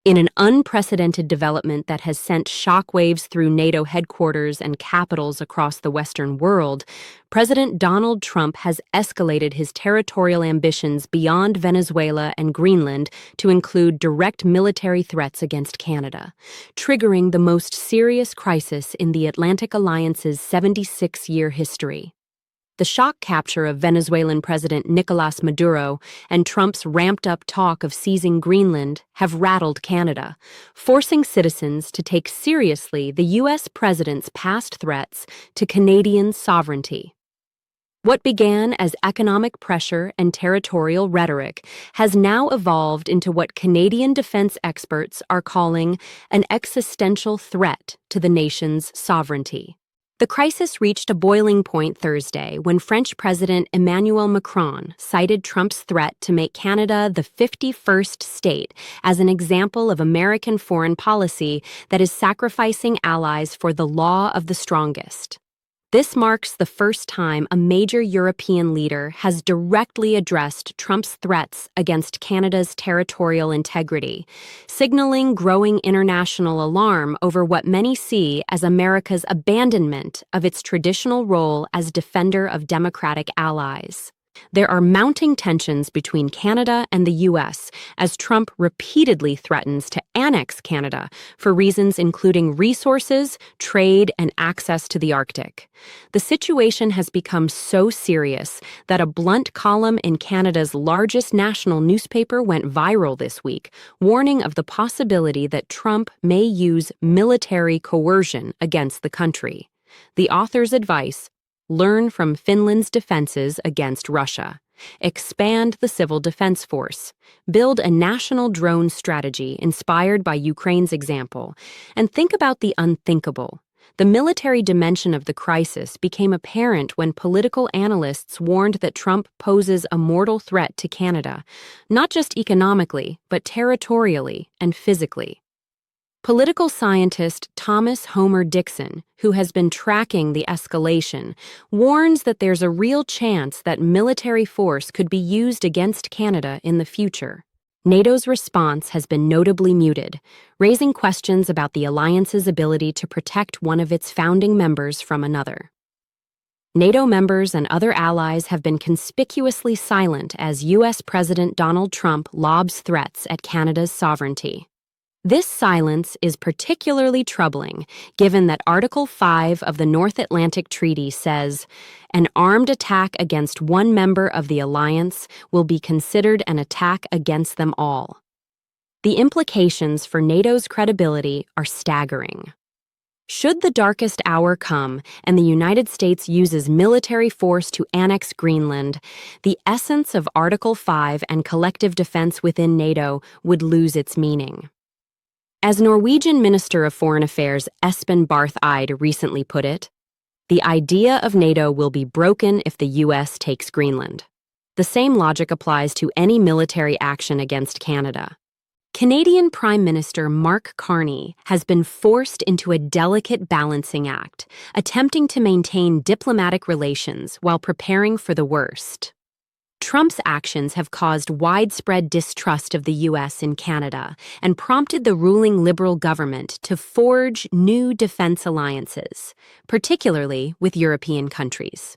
In an unprecedented development that has sent shockwaves through NATO headquarters and capitals across the Western world, President Donald Trump has escalated his territorial ambitions beyond Venezuela and Greenland to include direct military threats against Canada, triggering the most serious crisis in the Atlantic Alliance's 76-year history. The shock capture of Venezuelan President Nicolas Maduro and Trump's ramped-up talk of seizing Greenland have rattled Canada, forcing citizens to take seriously the U.S. president's past threats to Canadian sovereignty. What began as economic pressure and territorial rhetoric has now evolved into what Canadian defense experts are calling an existential threat to the nation's sovereignty. The crisis reached a boiling point Thursday when French President Emmanuel Macron cited Trump's threat to make Canada the 51st state as an example of American foreign policy that is sacrificing allies for the law of the strongest. This marks the first time a major European leader has directly addressed Trump's threats against Canada's territorial integrity, signaling growing international alarm over what many see as America's abandonment of its traditional role as defender of democratic allies. There are mounting tensions between Canada and the U.S. as Trump repeatedly threatens to annex Canada for reasons including resources, trade, and access to the Arctic. The situation has become so serious that a blunt column in Canada's largest national newspaper went viral this week, warning of the possibility that Trump may use military coercion against the country. The author's advice: learn from Finland's defenses against Russia. Expand the civil defense force. Build a national drone strategy inspired by Ukraine's example. And think about the unthinkable. The military dimension of the crisis became apparent when political analysts warned that Trump poses a mortal threat to Canada, not just economically, but territorially and physically. Political scientist Thomas Homer Dixon, who has been tracking the escalation, warns that there's a real chance that military force could be used against Canada in the future. NATO's response has been notably muted, raising questions about the alliance's ability to protect one of its founding members from another. NATO members and other allies have been conspicuously silent as U.S. President Donald Trump lobs threats at Canada's sovereignty. This silence is particularly troubling, given that Article 5 of the North Atlantic Treaty says, "An armed attack against one member of the alliance will be considered an attack against them all." The implications for NATO's credibility are staggering. Should the darkest hour come and the United States uses military force to annex Greenland, the essence of Article 5 and collective defense within NATO would lose its meaning. As Norwegian Minister of Foreign Affairs Espen Barth Eide recently put it, "The idea of NATO will be broken if the U.S. takes Greenland." The same logic applies to any military action against Canada. Canadian Prime Minister Mark Carney has been forced into a delicate balancing act, attempting to maintain diplomatic relations while preparing for the worst. Trump's actions have caused widespread distrust of the U.S. in Canada and prompted the ruling Liberal government to forge new defense alliances, particularly with European countries.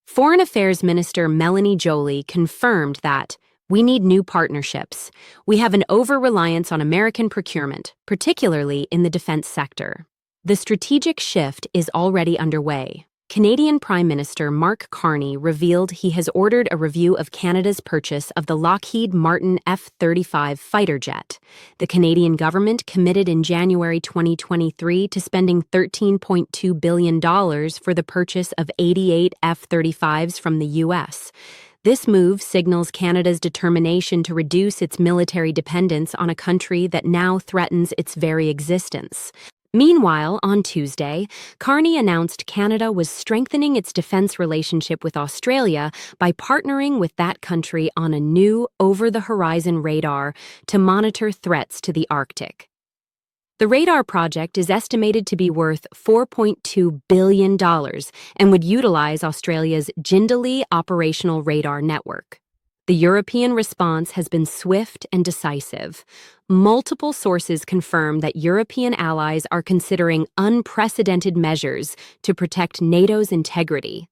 Foreign Affairs Minister Melanie Joly confirmed that, "We need new partnerships. We have an over-reliance on American procurement, particularly in the defense sector." The strategic shift is already underway. Canadian Prime Minister Mark Carney revealed he has ordered a review of Canada's purchase of the Lockheed Martin F-35 fighter jet. The Canadian government committed in January 2023 to spending $13.2 billion for the purchase of 88 F-35s from the U.S. This move signals Canada's determination to reduce its military dependence on a country that now threatens its very existence. Meanwhile, on Tuesday, Carney announced Canada was strengthening its defense relationship with Australia by partnering with that country on a new over-the-horizon radar to monitor threats to the Arctic. The radar project is estimated to be worth $4.2 billion and would utilize Australia's Jindalee operational radar network. The European response has been swift and decisive. Multiple sources confirm that European allies are considering unprecedented measures to protect NATO's integrity.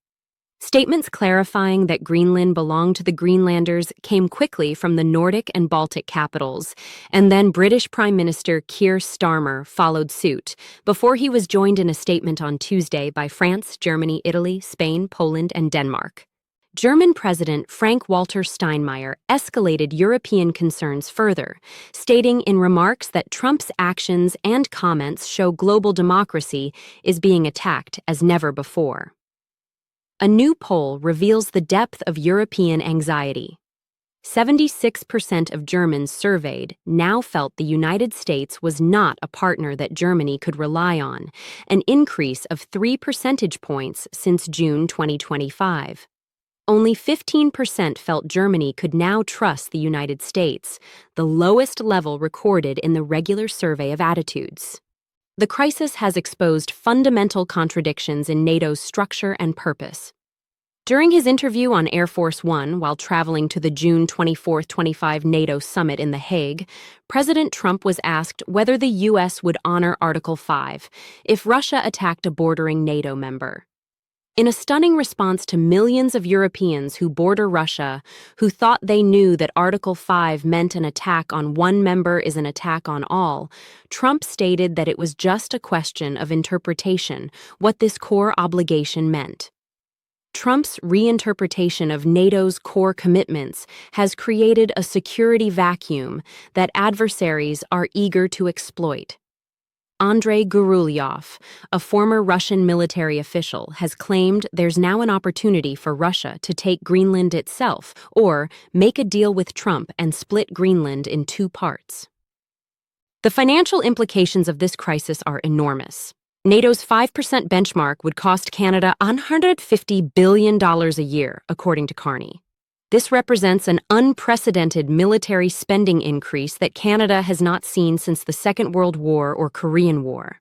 Statements clarifying that Greenland belonged to the Greenlanders came quickly from the Nordic and Baltic capitals, and then British Prime Minister Keir Starmer followed suit, before he was joined in a statement on Tuesday by France, Germany, Italy, Spain, Poland, and Denmark. German President Frank-Walter Steinmeier escalated European concerns further, stating in remarks that Trump's actions and comments show global democracy is being attacked as never before. A new poll reveals the depth of European anxiety. 76% of Germans surveyed now felt the United States was not a partner that Germany could rely on, an increase of 3 percentage points since June 2025. Only 15% felt Germany could now trust the United States, the lowest level recorded in the regular survey of attitudes. The crisis has exposed fundamental contradictions in NATO's structure and purpose. During his interview on Air Force One while traveling to the June 24-25 NATO summit in The Hague, President Trump was asked whether the U.S. would honor Article 5 if Russia attacked a bordering NATO member. In a stunning response to millions of Europeans who border Russia, who thought they knew that Article 5 meant an attack on one member is an attack on all, Trump stated that it was just a question of interpretation, what this core obligation meant. Trump's reinterpretation of NATO's core commitments has created a security vacuum that adversaries are eager to exploit. Andrei Gurulyov, a former Russian military official, has claimed there's now an opportunity for Russia to take Greenland itself or make a deal with Trump and split Greenland in two parts. The financial implications of this crisis are enormous. NATO's 5% benchmark would cost Canada $150 billion a year, according to Carney. This represents an unprecedented military spending increase that Canada has not seen since the Second World War or Korean War.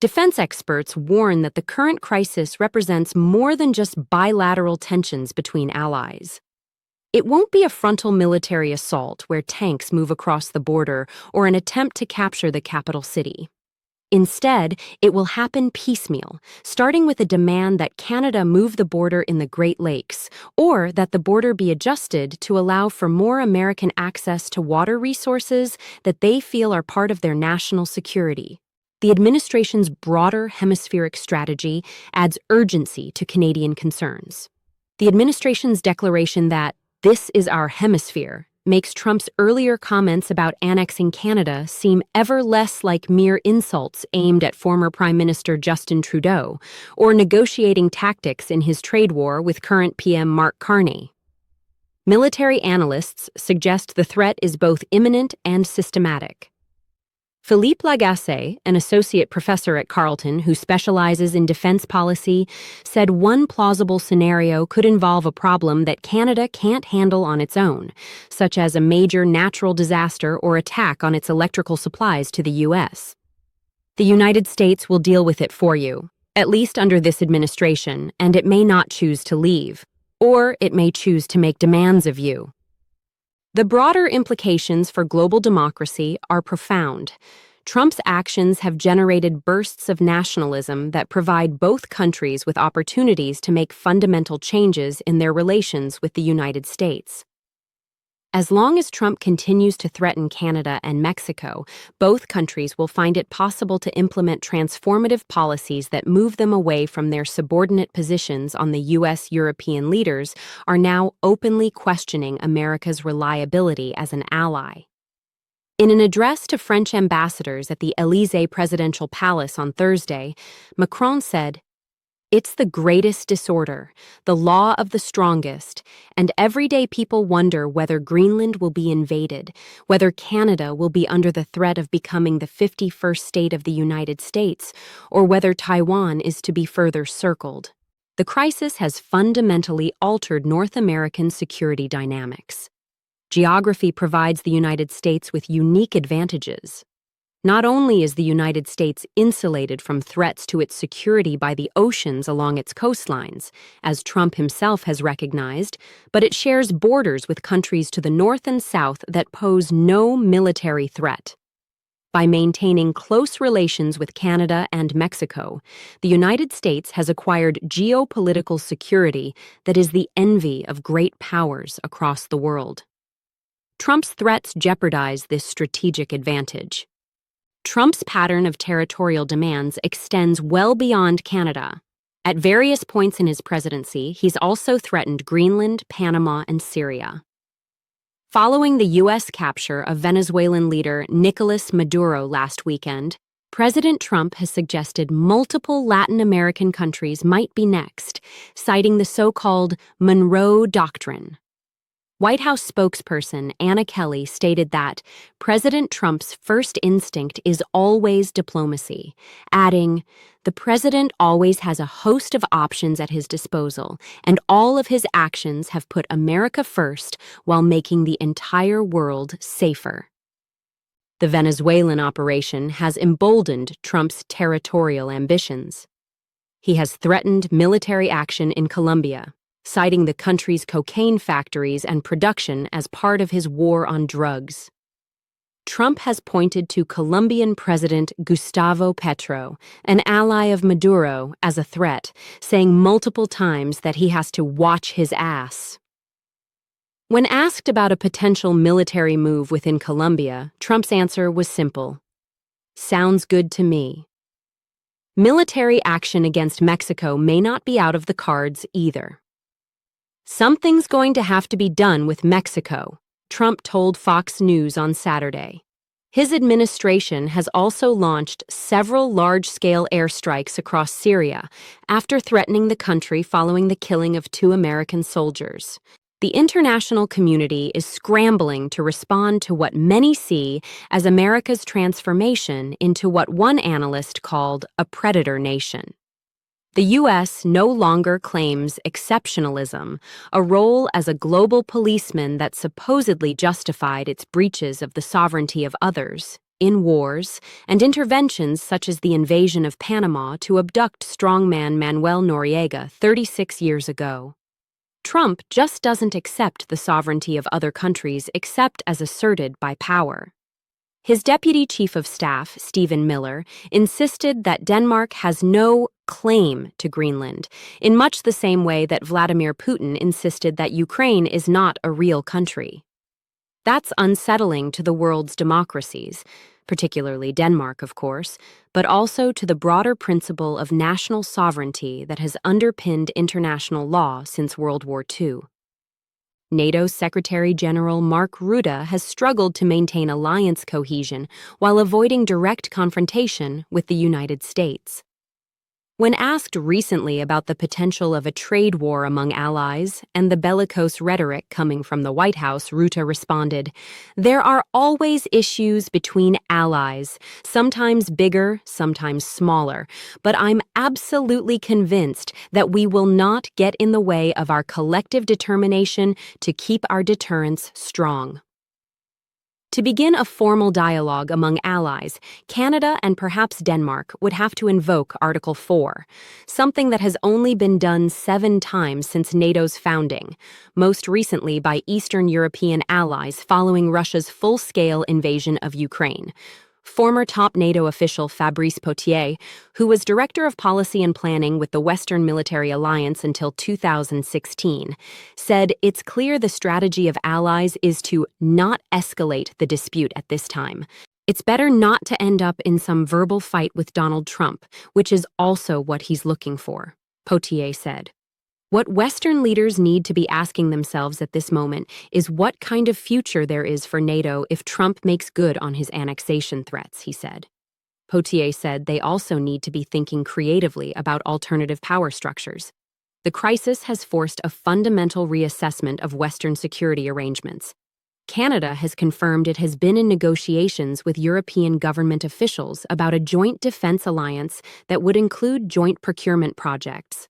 Defense experts warn that the current crisis represents more than just bilateral tensions between allies. It won't be a frontal military assault where tanks move across the border or an attempt to capture the capital city. Instead, it will happen piecemeal, starting with a demand that Canada move the border in the Great Lakes, or that the border be adjusted to allow for more American access to water resources that they feel are part of their national security. The administration's broader hemispheric strategy adds urgency to Canadian concerns. The administration's declaration that "this is our hemisphere" makes Trump's earlier comments about annexing Canada seem ever less like mere insults aimed at former Prime Minister Justin Trudeau or negotiating tactics in his trade war with current PM Mark Carney. Military analysts suggest the threat is both imminent and systematic. Philippe Lagacé, an associate professor at Carleton who specializes in defense policy, said one plausible scenario could involve a problem that Canada can't handle on its own, such as a major natural disaster or attack on its electrical supplies to the U.S. The United States will deal with it for you, at least under this administration, and it may not choose to leave, or it may choose to make demands of you. The broader implications for global democracy are profound. Trump's actions have generated bursts of nationalism that provide both countries with opportunities to make fundamental changes in their relations with the United States. As long as Trump continues to threaten Canada and Mexico, both countries will find it possible to implement transformative policies that move them away from their subordinate positions on the U.S. European leaders are now openly questioning America's reliability as an ally. In an address to French ambassadors at the Élysée presidential palace on Thursday, Macron said, "It's the greatest disorder, the law of the strongest, and everyday people wonder whether Greenland will be invaded, whether Canada will be under the threat of becoming the 51st state of the United States, or whether Taiwan is to be further circled. The crisis has fundamentally altered North American security dynamics. Geography provides the United States with unique advantages. Not only is the United States insulated from threats to its security by the oceans along its coastlines, as Trump himself has recognized, but it shares borders with countries to the north and south that pose no military threat. By maintaining close relations with Canada and Mexico, the United States has acquired geopolitical security that is the envy of great powers across the world. Trump's threats jeopardize this strategic advantage. Trump's pattern of territorial demands extends well beyond Canada. At various points in his presidency, he's also threatened Greenland, Panama, and Syria. Following the U.S. capture of Venezuelan leader Nicolas Maduro last weekend, President Trump has suggested multiple Latin American countries might be next, citing the so-called Monroe Doctrine. White House spokesperson Anna Kelly stated that President Trump's first instinct is always diplomacy, adding, "The president always has a host of options at his disposal, and all of his actions have put America first while making the entire world safer." The Venezuelan operation has emboldened Trump's territorial ambitions. He has threatened military action in Colombia, citing the country's cocaine factories and production as part of his war on drugs. Trump has pointed to Colombian President Gustavo Petro, an ally of Maduro, as a threat, saying multiple times that he has to watch his ass. When asked about a potential military move within Colombia, Trump's answer was simple: "Sounds good to me." Military action against Mexico may not be out of the cards either. "Something's going to have to be done with Mexico," Trump told Fox News on Saturday. His administration has also launched several large-scale airstrikes across Syria after threatening the country following the killing of 2 American soldiers. The international community is scrambling to respond to what many see as America's transformation into what one analyst called a predator nation. The U.S. no longer claims exceptionalism, a role as a global policeman that supposedly justified its breaches of the sovereignty of others, in wars, and interventions such as the invasion of Panama to abduct strongman Manuel Noriega 36 years ago. Trump just doesn't accept the sovereignty of other countries except as asserted by power. His deputy chief of staff, Stephen Miller, insisted that Denmark has no claim to Greenland, in much the same way that Vladimir Putin insisted that Ukraine is not a real country. That's unsettling to the world's democracies, particularly Denmark, of course, but also to the broader principle of national sovereignty that has underpinned international law since World War II. NATO Secretary General Mark Rutte has struggled to maintain alliance cohesion while avoiding direct confrontation with the United States. When asked recently about the potential of a trade war among allies and the bellicose rhetoric coming from the White House, Rutte responded, "There are always issues between allies, sometimes bigger, sometimes smaller, but I'm absolutely convinced that we will not get in the way of our collective determination to keep our deterrence strong." To begin a formal dialogue among allies, Canada and perhaps Denmark would have to invoke Article 4, something that has only been done 7 times since NATO's founding, most recently by Eastern European allies following Russia's full-scale invasion of Ukraine. Former top NATO official Fabrice Potier, who was Director of Policy and Planning with the Western Military Alliance until 2016, said it's clear the strategy of allies is to not escalate the dispute at this time. It's better not to end up in some verbal fight with Donald Trump, which is also what he's looking for, Potier said. What Western leaders need to be asking themselves at this moment is what kind of future there is for NATO if Trump makes good on his annexation threats, he said. Potier said they also need to be thinking creatively about alternative power structures. The crisis has forced a fundamental reassessment of Western security arrangements. Canada has confirmed it has been in negotiations with European government officials about a joint defense alliance that would include joint procurement projects.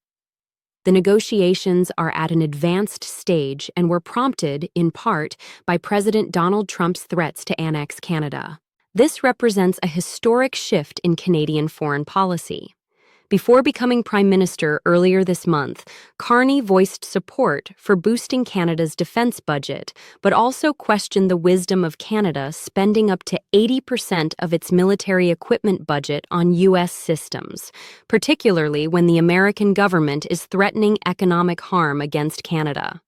The negotiations are at an advanced stage and were prompted, in part, by President Donald Trump's threats to annex Canada. This represents a historic shift in Canadian foreign policy. Before becoming Prime Minister earlier this month, Carney voiced support for boosting Canada's defense budget, but also questioned the wisdom of Canada spending up to 80% of its military equipment budget on U.S. systems, particularly when the American government is threatening economic harm against Canada.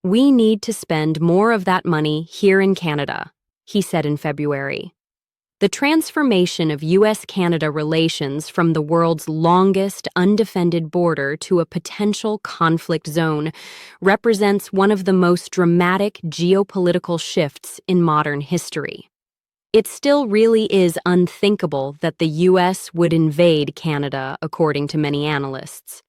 "We need to spend more of that money here in Canada," he said in February. The transformation of U.S.-Canada relations from the world's longest undefended border to a potential conflict zone represents one of the most dramatic geopolitical shifts in modern history. It still really is unthinkable that the U.S. would invade Canada, according to many analysts.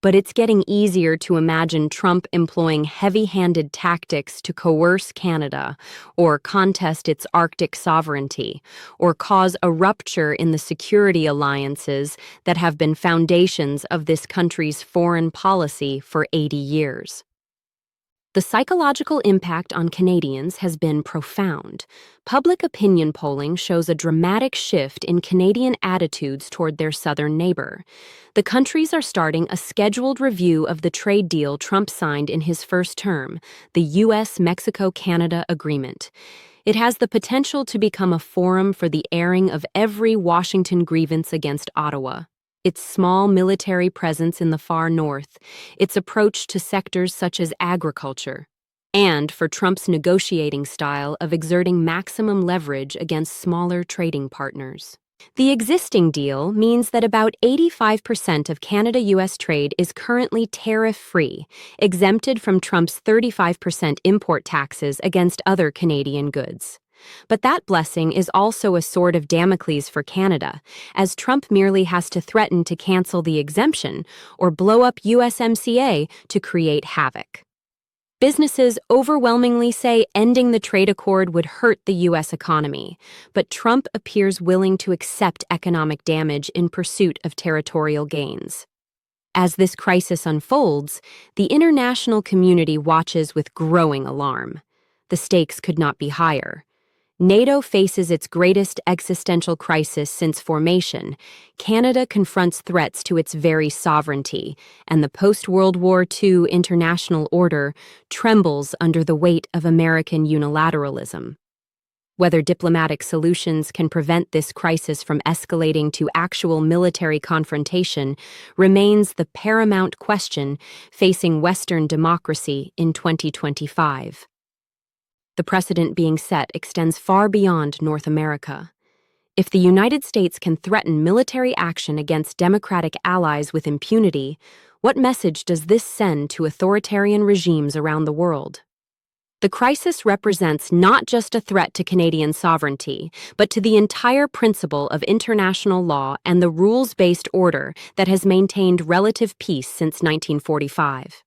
But it's getting easier to imagine Trump employing heavy-handed tactics to coerce Canada, or contest its Arctic sovereignty, or cause a rupture in the security alliances that have been foundations of this country's foreign policy for 80 years. The psychological impact on Canadians has been profound. Public opinion polling shows a dramatic shift in Canadian attitudes toward their southern neighbor. The countries are starting a scheduled review of the trade deal Trump signed in his first term, the US-Mexico-Canada Agreement. It has the potential to become a forum for the airing of every Washington grievance against Ottawa. Its small military presence in the far north, its approach to sectors such as agriculture, and for Trump's negotiating style of exerting maximum leverage against smaller trading partners. The existing deal means that about 85% of Canada-US trade is currently tariff-free, exempted from Trump's 35% import taxes against other Canadian goods. But that blessing is also a sword of Damocles for Canada, as Trump merely has to threaten to cancel the exemption or blow up USMCA to create havoc. Businesses overwhelmingly say ending the trade accord would hurt the U.S. economy, but Trump appears willing to accept economic damage in pursuit of territorial gains. As this crisis unfolds, the international community watches with growing alarm. The stakes could not be higher. NATO faces its greatest existential crisis since formation. Canada confronts threats to its very sovereignty, and the post-World War II international order trembles under the weight of American unilateralism. Whether diplomatic solutions can prevent this crisis from escalating to actual military confrontation remains the paramount question facing Western democracy in 2025. The precedent being set extends far beyond North America. If the United States can threaten military action against democratic allies with impunity, what message does this send to authoritarian regimes around the world? The crisis represents not just a threat to Canadian sovereignty, but to the entire principle of international law and the rules-based order that has maintained relative peace since 1945.